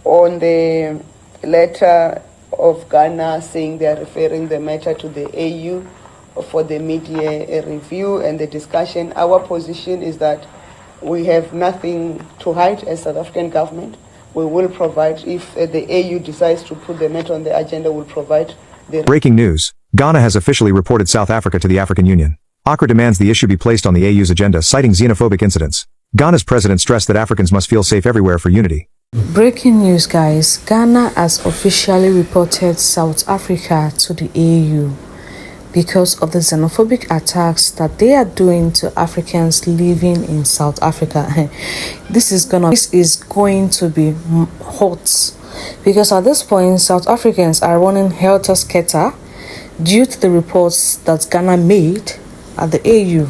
on the letter of Ghana saying they are referring the matter to the AU for the mid-year review and the discussion. Our position is that we have nothing to hide as South African government. We will provide, if the AU decides to put the matter on the agenda, we'll provide the... Breaking news. Ghana has officially reported South Africa to the African Union. Accra demands the issue be placed on the AU's agenda, citing xenophobic incidents. Ghana's president stressed that Africans must feel safe everywhere for unity. Breaking news, guys. Ghana has officially reported South Africa to the AU because of the xenophobic attacks that they are doing to Africans living in South Africa. This is going to be hot because at this point, South Africans are running helter-skelter due to the reports that Ghana made at the AU.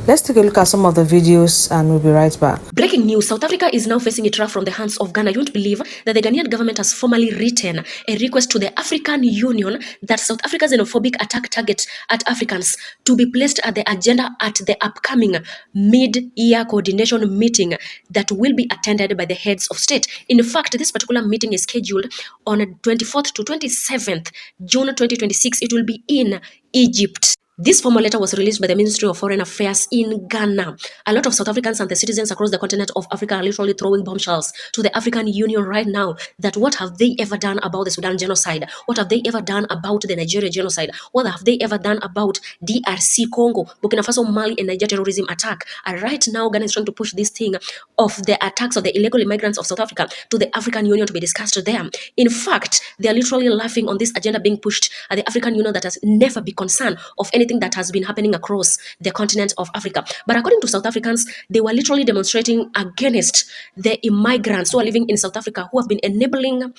Let's take a look at some of the videos and we'll be right back. Breaking news. South Africa is now facing a trap from the hands of Ghana. You won't believe that the Ghanaian government has formally written a request to the African Union that South Africa's xenophobic attack target at Africans to be placed at the agenda at the upcoming mid-year coordination meeting that will be attended by the heads of state. In fact, this particular meeting is scheduled on 24th to 27th June 2026. It will be in Egypt. This formal letter was released by the Ministry of Foreign Affairs in Ghana. A lot of South Africans and the citizens across the continent of Africa are literally throwing bombshells to the African Union right now that what have they ever done about the Sudan genocide? What have they ever done about the Nigeria genocide? What have they ever done about DRC Congo, Burkina Faso, Mali, and Niger terrorism attack? And right now, Ghana is trying to push this thing of the attacks of the illegal immigrants of South Africa to the African Union to be discussed there. In fact, they are literally laughing on this agenda being pushed at the African Union that has never been concerned of anything that has been happening across the continent of Africa. But according to South Africans, they were literally demonstrating against the immigrants who are living in South Africa, who have been enabling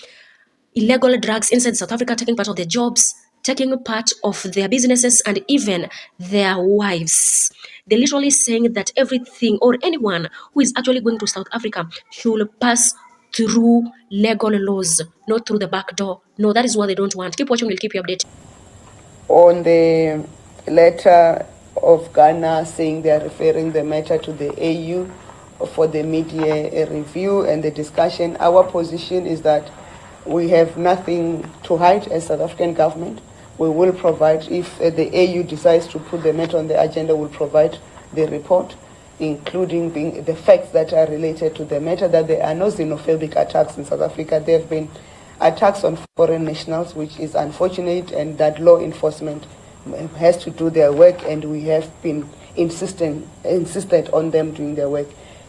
illegal drugs inside South Africa, taking part of their jobs, taking part of their businesses, and even their wives. They're literally saying that everything or anyone who is actually going to South Africa should pass through legal laws, not through the back door. No, that is what they don't want. Keep watching, we'll keep you updated. On the letter of Ghana saying they are referring the matter to the AU for the mid-year review and the discussion, our position is that we have nothing to hide as South African government. We will provide, if the AU decides to put the matter on the agenda, we'll provide the report, including the facts that are related to the matter, that there are no xenophobic attacks in South Africa. There have been attacks on foreign nationals, which is unfortunate, and that law enforcement has to do their work, and we have been insisted on them doing their work,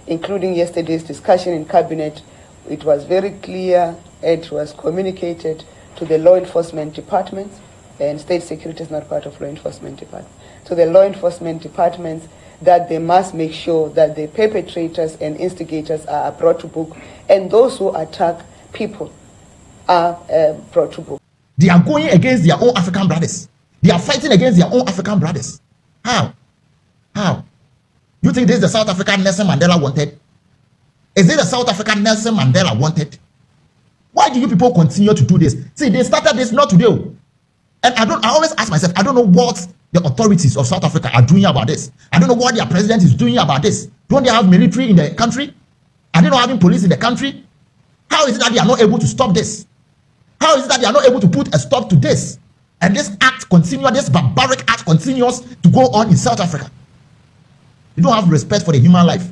including yesterday's discussion in cabinet. It was very clear, it was communicated to the law enforcement departments, and state security is not part of law enforcement department. So the law enforcement departments, that they must make sure that the perpetrators and instigators are brought to book, and those who attack people are brought to book. They are going against their own African brothers. They are fighting against their own African brothers. How? You think this is the South African Nelson Mandela wanted? Is it the South African Nelson Mandela wanted? Why do you people continue to do this? See, they started this not today. And I always ask myself, I don't know what the authorities of South Africa are doing about this. I don't know what their president is doing about this. Don't they have military in the country? Are they not having police in the country? How is it that they are not able to stop this? How is it that they are not able to put a stop to this? And this barbaric act continues to go on in South Africa. You don't have respect for the human life.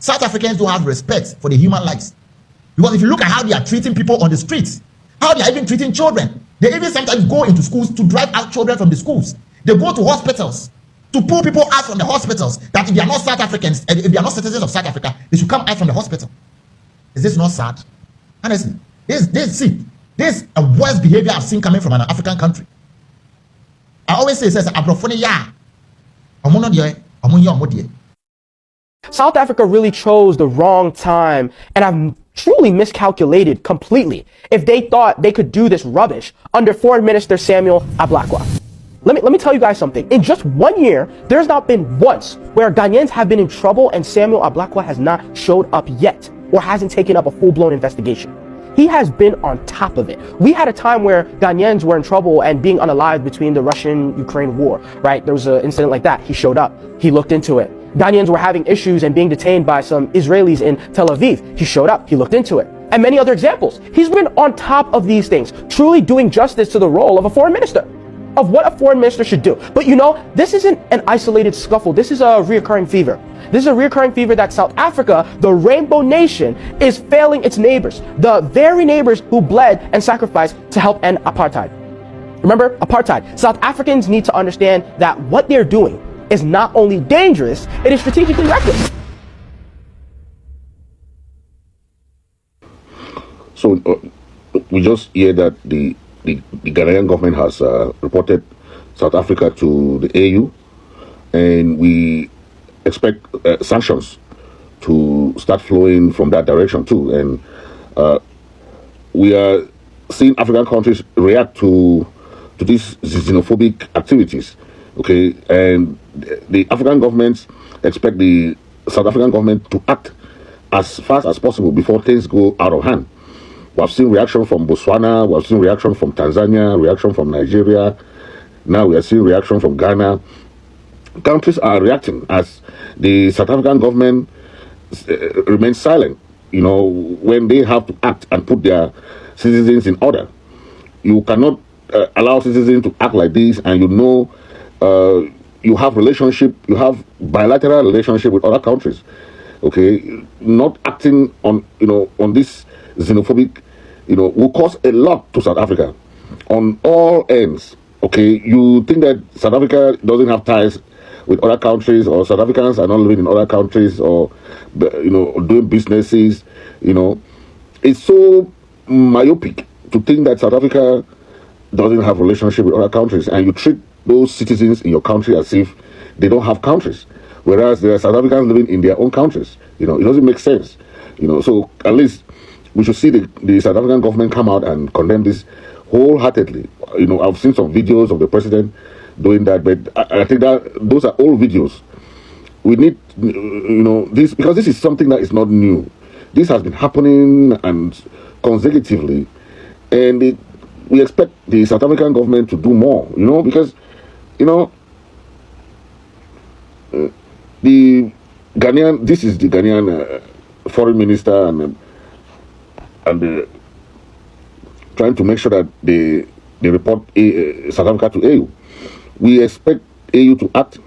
South Africans don't have respect for the human lives. Because if you look at how they are treating people on the streets, how they are even treating children, they even sometimes go into schools to drive out children from the schools. They go to hospitals to pull people out from the hospitals, that if they are not South Africans, if they are not citizens of South Africa, they should come out from the hospital. Is this not sad? Honestly, this is a worst behavior I've seen coming from an African country. I always say, it says, South Africa really chose the wrong time, and I've truly miscalculated completely if they thought they could do this rubbish under Foreign Minister Samuel Ablakwa. Let me tell you guys something. In just 1 year, there's not been once where Ghanaians have been in trouble and Samuel Ablakwa has not showed up yet or hasn't taken up a full-blown investigation. He has been on top of it. We had a time where Ghanaians were in trouble and being unalived between the Russian-Ukraine war, right? There was an incident like that. He showed up. He looked into it. Ghanaians were having issues and being detained by some Israelis in Tel Aviv. He showed up. He looked into it. and many other examples. He's been on top of these things, truly doing justice to the role of a foreign minister, of what a foreign minister should do. But you know, this isn't an isolated scuffle. This is a reoccurring fever. This is a reoccurring fever that South Africa, the rainbow nation, is failing its neighbors, the very neighbors who bled and sacrificed to help end apartheid. Remember, apartheid. South Africans need to understand that what they're doing is not only dangerous, it is strategically reckless. So we just hear that the Ghanaian government has reported South Africa to the AU, and we expect sanctions to start flowing from that direction too. And we are seeing African countries react to these xenophobic activities. Okay, and the African governments expect the South African government to act as fast as possible before things go out of hand. We have seen reaction from Botswana, we have seen reaction from Tanzania, reaction from Nigeria. Now we are seeing reaction from Ghana. Countries are reacting as the South African government remains silent, you know, when they have to act and put their citizens in order. You cannot allow citizens to act like this, and you know you have bilateral relationship with other countries. Okay, not acting on this xenophobic, will cause a lot to South Africa on all ends. Okay, you think that South Africa doesn't have ties with other countries, or South Africans are not living in other countries, or doing businesses. It's so myopic to think that South Africa doesn't have relationship with other countries, and you treat those citizens in your country as if they don't have countries, whereas there are South Africans living in their own countries. It doesn't make sense. So at least we should see the South African government come out and condemn this wholeheartedly. I've seen some videos of the president doing that, but I think that those are old videos. We need, this, because this is something that is not new. This has been happening and consecutively, and we expect the South African government to do more, because, this is the Ghanaian foreign minister, and trying to make sure that they report South Africa to AU. We expect AU to act,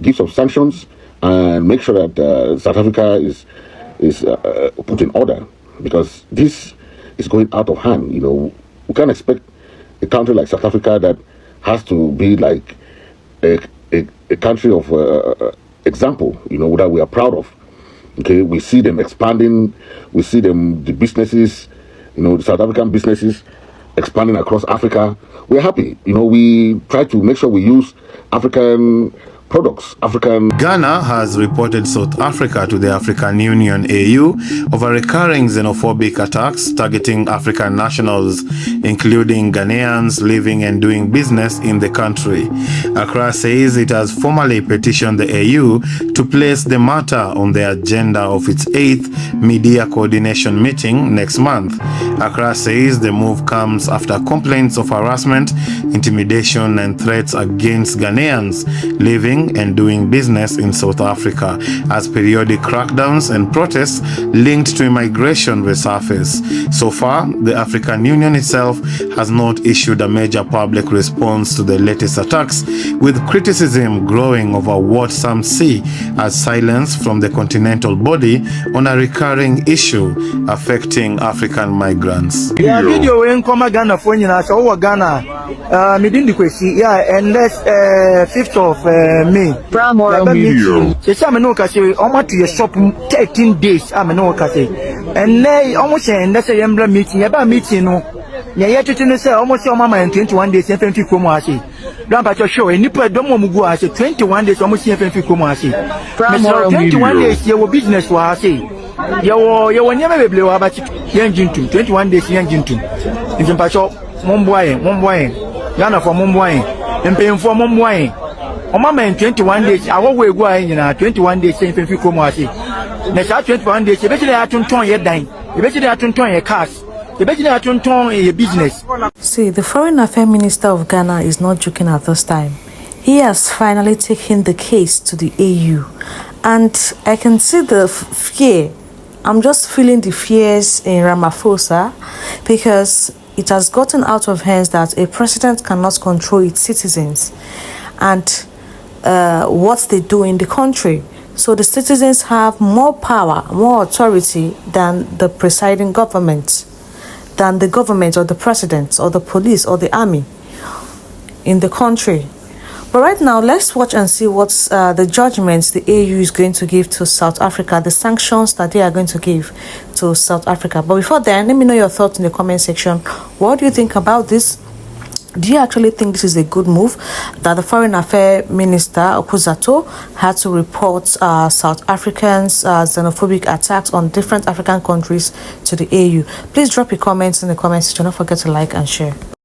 give some sanctions, and make sure that South Africa is put in order, because this is going out of hand. We can't expect a country like South Africa that has to be like a country of example, that we are proud of. Okay, we see them expanding, we see the businesses, the South African businesses expanding across Africa. We're happy. We try to make sure we use African products. Ghana has reported South Africa to the African Union AU over recurring xenophobic attacks targeting African nationals, including Ghanaians living and doing business in the country. Accra says it has formally petitioned the AU to place the matter on the agenda of its 8th media coordination meeting next month. Accra says the move comes after complaints of harassment, intimidation and threats against Ghanaians living and doing business in South Africa, as periodic crackdowns and protests linked to immigration resurface. So far, the African Union itself has not issued a major public response to the latest attacks, with criticism growing over what some see as silence from the continental body on a recurring issue affecting African migrants. Yeah, video in Ghana for Ghana. And that's 5th of May. Almost to shop 13 days. And they almost that's a emblem meeting. About meeting, yeah, to say almost your mama in 21 days and 20 Kumasi. Grandpa show a nipper don't want to 21 days almost 20 Kumasi. 21 days, your business was say. You never blow about young 21 days young Jintu. In Pacho, Mumbai, Ghana for Mumbai, and paying for Mumbai. On my man 21 days, I will go in 21 days, same thing for Kumasi. Next 21 days, eventually I turn your dime, eventually I turn your cars, eventually I turn your business. See, the Foreign Affairs Minister of Ghana is not joking at this time. He has finally taken the case to the AU, and I can see the fear I'm just feeling the fears in Ramaphosa, because it has gotten out of hands that a president cannot control its citizens and what they do in the country. So the citizens have more power, more authority than the presiding government, than the government or the president or the police or the army in the country. But right now, let's watch and see what's the judgments the AU is going to give to South Africa, the sanctions that they are going to give to South Africa. But before then, let me know your thoughts in the comment section. What do you think about this? Do you actually think this is a good move that the Foreign Affairs Minister, Okwudzeto, had to report South Africans' xenophobic attacks on different African countries to the AU? Please drop your comments in the comment section. Don't forget to like and share.